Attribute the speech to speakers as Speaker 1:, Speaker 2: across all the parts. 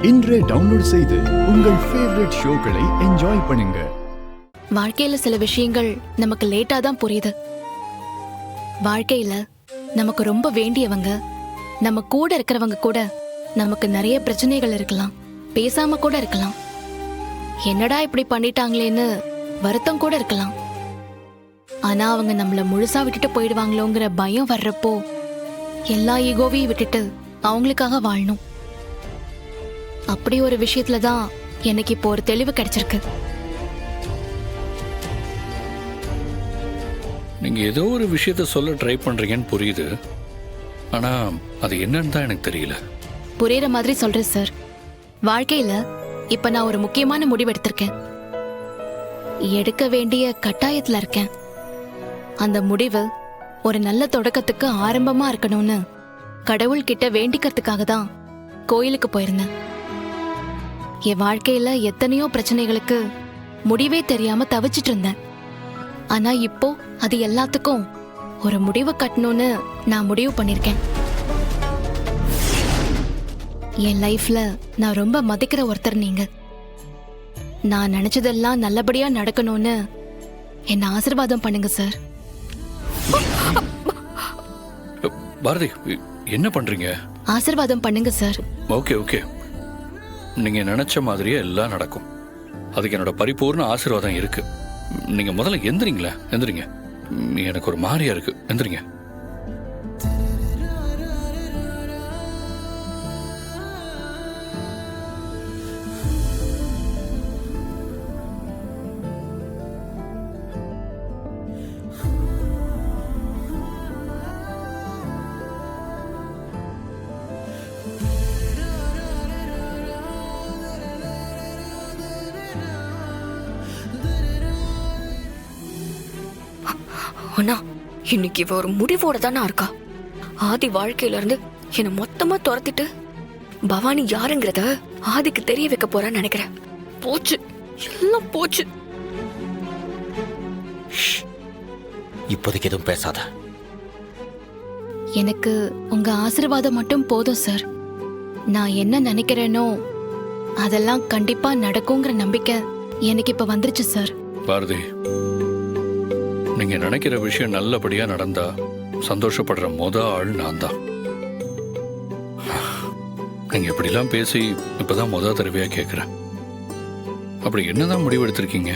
Speaker 1: இன்றே டவுன்லோட் செய்து உங்கள் ஃபேவரட் ஷோக்களை என்ஜாய் பண்ணுங்க.
Speaker 2: வாழ்க்கையில சில விஷயங்கள் நமக்கு லேட்டா தான் புரியுது. வாழ்க்கையில நமக்கு ரொம்ப வேண்டியவங்க, நம்ம கூட இருக்கிறவங்க கூட நமக்கு நிறைய பிரச்சனைகள் இருக்கலாம், பேசாம கூட இருக்கலாம், என்னடா இப்படி பண்ணிட்டாங்களேன்னு வருத்தம் கூட இருக்கலாம். ஆனா அவங்க நம்மள முழுசா விட்டுட்டு போயிடுவாங்களோங்கிற பயம் வர்றப்போ எல்லா ஈகோவையும் விட்டுட்டு அவங்களுக்காக வாழணும். அப்படி ஒரு விஷயத்துலதான் எனக்கு இப்போ ஒரு தெளிவு கிடைச்சிருக்கு.
Speaker 3: நீங்க ஏதோ ஒரு விஷயத்த சொல்ல ட்ரை பண்றீங்கன்னு புரியுது. ஆனா அது என்னன்னு தான் எனக்கு தெரியல.
Speaker 2: புரியுற மாதிரி சொல்றேன் சார். வாழ்க்கையில இப்ப நான் ஒரு முக்கியமான முடிவு எடுத்திருக்கேன். எடுக்க வேண்டிய கட்டாயத்துல இருக்கேன். அந்த முடிவு ஒரு நல்ல தொடக்கத்துக்கு ஆரம்பமா இருக்கணும்னு கடவுள் கிட்ட வேண்டிக்கிறதுக்காக தான் கோயிலுக்கு போயிருந்தேன். என் வாழ்க்கையில எத்தனையோ பிரச்சனைகளுக்கு முடிவே தெரியாம தவிச்சிட்டு இருந்தேன். ஆனா இப்போ அது எல்லாத்துக்கும் ஒரு முடிவு கட்டணும்னு நான் முடிவு பண்ணிருக்கேன். என் லைஃப்ல நான் ரொம்ப மதிக்கிற ஒருத்தர் நீங்க. நான் நினைச்சதெல்லாம் நல்லபடியா நடக்கணும்னு என்ன ஆசீர்வாதம் பண்ணுங்க சார்.
Speaker 3: பாரதி, என்ன பண்றீங்க?
Speaker 2: ஆசீர்வாதம் பண்ணுங்க சார்.
Speaker 3: ஓகே ஓகே, நீங்க நினைச்ச மாதிரியே எல்லாம் நடக்கும். அதுக்கு என்னோட பரிபூர்ண ஆசீர்வாதம் இருக்கு. நீங்க முதல்ல எந்திரிங்களா, எந்திரிங்க. எனக்கு ஒரு மாதிரியா இருக்கு, எந்திரிங்க.
Speaker 4: ஆனா இன்னைக்கு இவ ஒரு முடிவோட தானே இருக்கா. ஆதி வாழ்க்கையில இருந்து என்ன மொத்தமா துரத்திட்டு பவானி யாருங்கிறத ஆதிக்கு தெரிய வைக்க போறான்னு நினைக்கிறேன். போச்சு, எல்லாம் போச்சு.
Speaker 5: இப்போதைக்கு எதுவும் பேசாத.
Speaker 2: எனக்கு உங்க ஆசீர்வாதம் மட்டும் போதும் சார். நான் என்ன நினைக்கிறேனோ அதெல்லாம் கண்டிப்பா நடக்குங்கிற நம்பிக்கை எனக்கு இப்ப வந்துருச்சு சார்.
Speaker 3: பாரதி, நீங்க நினைக்கிற விஷயம் நல்லபடியா நடந்தா சந்தோஷப்படுற ஆள் நான் தான். நீங்க இப்படிலாம் பேசி இப்பதான் தடவையா கேட்கிறேன். அப்படி என்னதான் முடிவு எடுத்திருக்கீங்க?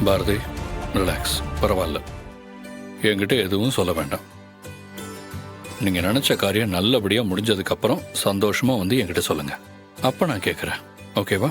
Speaker 3: பாரதி, ரிலாக்ஸ், பரவாயில்ல. என்கிட்ட எதுவும் சொல்ல வேண்டாம். நீங்க நினைச்ச காரியம் நல்லபடியா முடிஞ்சதுக்கு அப்புறம் சந்தோஷமா வந்து என்கிட்ட சொல்லுங்க. அப்ப நான் கேட்கிறேன். ஓகேவா?